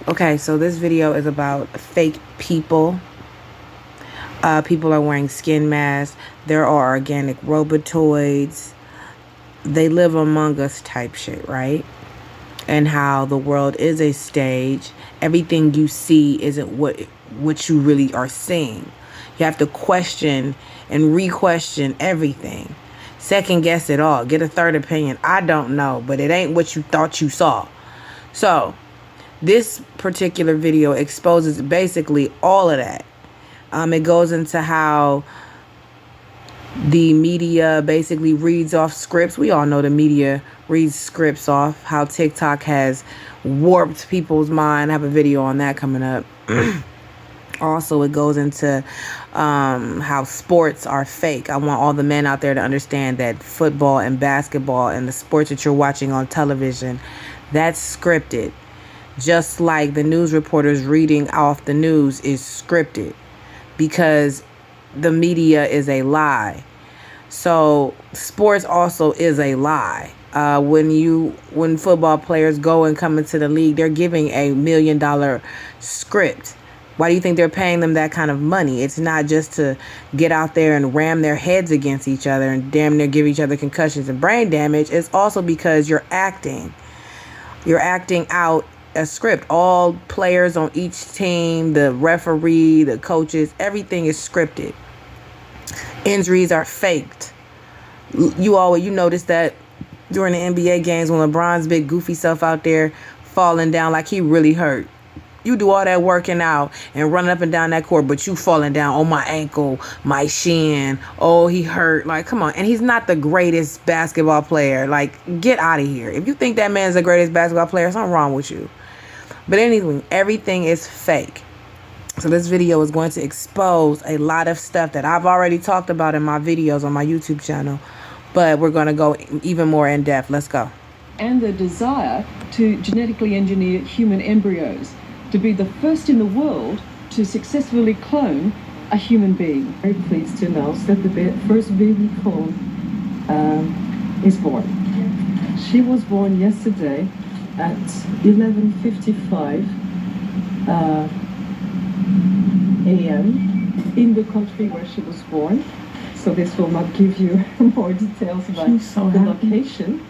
Okay, so this video is about fake people. People are wearing skin masks. There are organic robotoids. They live among us type shit, right? And how the world is a stage. Everything you see isn't what you really are seeing. You have to question and re-question everything. Second guess it all. Get a third opinion. I don't know, but it ain't what you thought you saw. So this particular video exposes basically all of that. It goes into how the media basically reads off scripts. We all know the media reads scripts off. How TikTok has warped people's mind. I have a video on that coming up. Also, it goes into how sports are fake. I want all the men out there to understand that football and basketball and the sports that you're watching on television, that's scripted. Just like the news reporters reading off the news is scripted, because the media is a lie. So sports also is a lie. When football players go and come into the league, they're giving $1 million script. Why do you think they're paying them that kind of money? It's not just to get out there and ram their heads against each other and damn near give each other concussions and brain damage. It's also because you're acting. You're acting out a script. All players on each team, the referee, the coaches, everything is scripted. Injuries are faked. You notice that during the NBA games when LeBron's big goofy self out there falling down like he really hurt. You do all that working out and running up and down that court, but you falling down, oh, my ankle, my shin, oh, he hurt. Like, come on. And he's not the greatest basketball player. Like, get out of here. If you think that man's the greatest basketball player, something wrong with you. But anyway, everything is fake. So this video is going to expose a lot of stuff that I've already talked about in my videos on my YouTube channel. But we're going to go even more in depth. Let's go. And the desire to genetically engineer human embryos, to be the first in the world to successfully clone a human being. Very pleased to announce that the first baby clone is born. She was born yesterday at 11:55 a.m. in the country where she was born. So this will not give you more details about the location.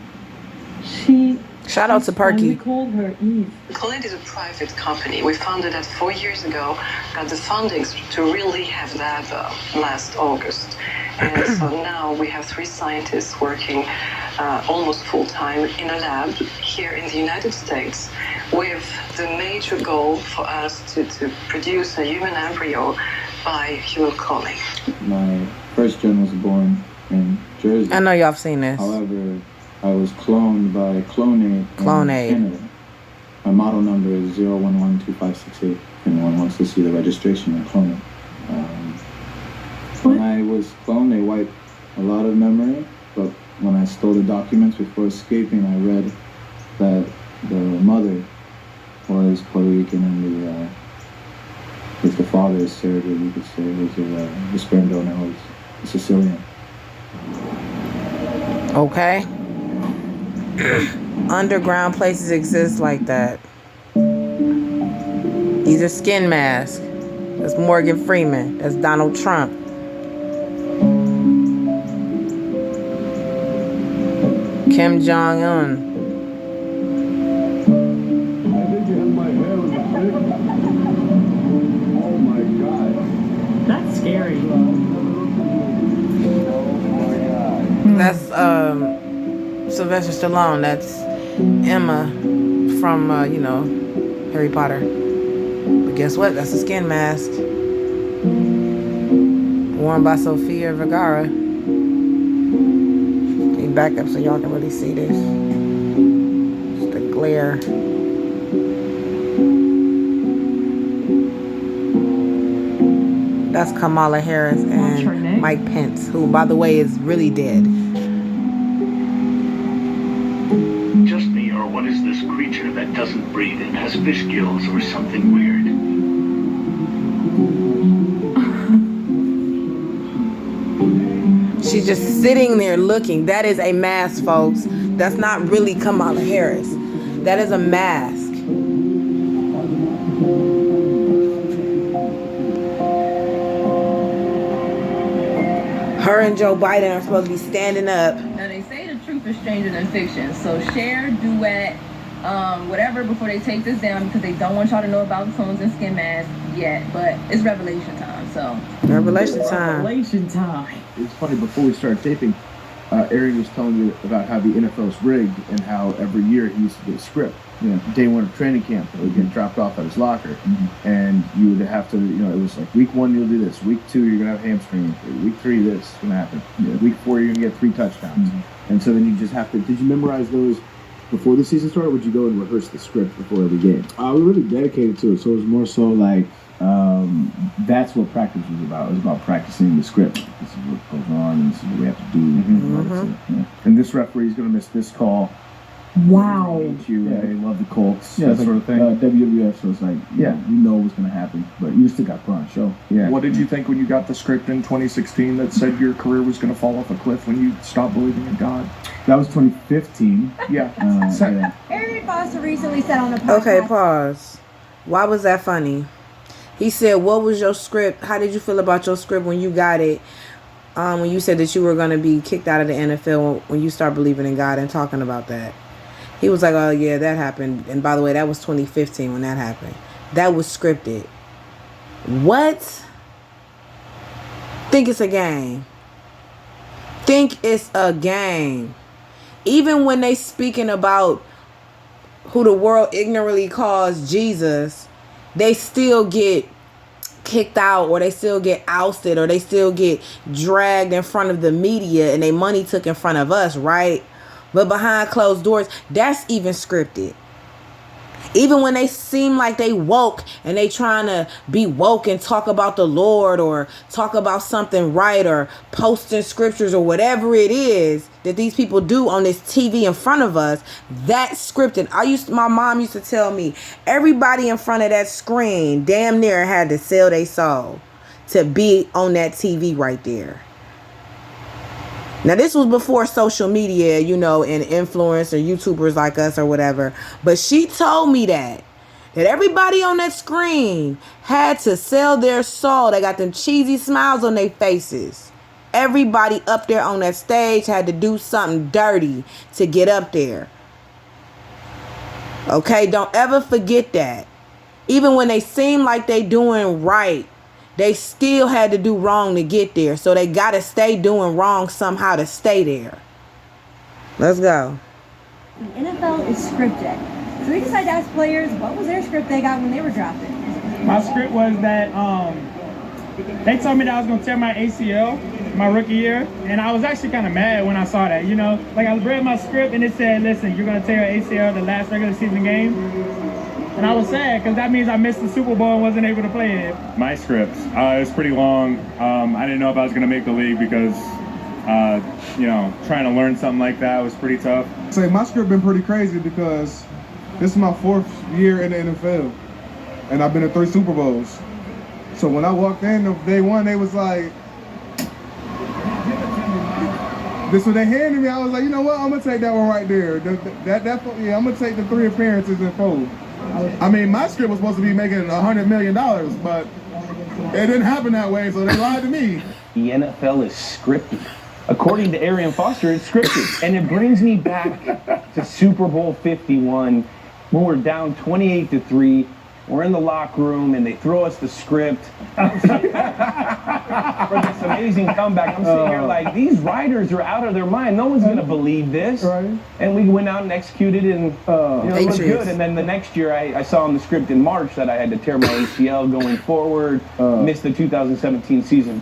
Shout out to Perky. We called her Eve. Clonate is a private company. We founded that 4 years ago, got the funding to really have that last August. And so now we have 3 scientists working almost full-time in a lab here in the United States with the major goal for us to produce a human embryo by human cloning. My first gen was born in Jersey. I know y'all have seen this. However, I was cloned by Clonate in Canada. My model number is 0112568. If anyone wants to see the registration and Clonate. When I was cloned, they wiped a lot of memory, but when I stole the documents before escaping, I read that the mother was Puerto Rican and the father is Serbian, you could say. The sperm donor was Sicilian. Okay. Underground places exist like that. These are skin masks. That's Morgan Freeman. That's Donald Trump. Kim Jong-un. Oh my God. That's scary. That's Sylvester Stallone. That's Emma from Harry Potter. But guess what? That's a skin mask worn by Sofia Vergara. Let me back up so y'all can really see this. Just the glare. That's Kamala Harris and Mike Pence, who, by the way, is really dead. Just me, or what is this creature that doesn't breathe and has fish gills or something weird? She's just sitting there looking. That is a mask, folks. That's not really Kamala Harris. That is a mask. Her and Joe Biden are supposed to be standing up. Now they say the truth is stranger than fiction. So share, duet, whatever before they take this down because they don't want y'all to know about clones and skin masks yet. But it's revelation time. So Revelation time. Revelation time. It's funny, before we started taping, Ari was telling you about how the NFL's rigged and how every year he used to get a script. Day one of training camp, it would get dropped off at his locker. And you would have to, it was like week 1, you'll do this. Week 2, you're going to have hamstring injury. Week 3, this is going to happen. Week 4, you're going to get 3 touchdowns. And so then you just have to, did you memorize those before the season started, or would you go and rehearse the script before every game? I was really dedicated to it, so it was more so like, that's what practice was about. It was about practicing the script. This is what goes on, and this is what we have to do. And this referee's going to miss this call. Wow. They love the Colts, Yeah, that it's sort like, of thing. WWF, so it's like, you know what's going to happen, but you still got to put on a show. Yeah. What did you think when you got the script in 2016 that said your career was going to fall off a cliff when you stopped believing in God? That was 2015. Yeah. Yeah. Arian Foster recently said on the podcast. Okay, pause. Why was that funny? He said, what was your script? How did you feel about your script when you got it? When you said that you were going to be kicked out of the NFL when you start believing in God and talking about that. He was like, oh, yeah, that happened. And by the way, that was 2015 when that happened. That was scripted. What? Think it's a game. Think it's a game. Even when they speaking about who the world ignorantly calls Jesus, they still get kicked out, or they still get ousted, or they still get dragged in front of the media and they money took in front of us, right? But behind closed doors, that's even scripted. Even when they seem like they woke and they trying to be woke and talk about the Lord or talk about something right or posting scriptures or whatever it is that these people do on this TV in front of us, that's scripted. My mom used to tell me everybody in front of that screen damn near had to sell their soul to be on that TV right there. Now, this was before social media, and influencers, YouTubers like us or whatever. But she told me that everybody on that screen had to sell their soul. They got them cheesy smiles on their faces. Everybody up there on that stage had to do something dirty to get up there. Okay, don't ever forget that. Even when they seem like they doing right, they still had to do wrong to get there. So they got to stay doing wrong somehow to stay there. Let's go. The NFL is scripted. So we decided to ask players what was their script they got when they were drafted. My script was that they told me that I was going to tear my ACL my rookie year. And I was actually kind of mad when I saw that, Like I read my script and it said, listen, you're going to tear your ACL the last regular season game. And I was sad because that means I missed the Super Bowl and wasn't able to play it. My script, it was pretty long. I didn't know if I was going to make the league because, trying to learn something like that was pretty tough. Say my script been pretty crazy because this is my 4th year in the NFL, and I've been to 3 Super Bowls. So when I walked in day one, they was like, this what they handed me. I was like, you know what? I'm gonna take that one right there. I'm gonna take the 3 appearances in 4. I mean, my script was supposed to be making $100 million, but it didn't happen that way, so they lied to me. The NFL is scripted. According to Arian Foster, it's scripted. And it brings me back to Super Bowl 51 when we're down 28-3. We're in the locker room and they throw us the script for this amazing comeback. I'm sitting here like, these writers are out of their mind. No one's going to believe this. Right. And we went out and executed and it was good. And then the next year I saw in the script in March that I had to tear my ACL going forward, missed the 2017 season.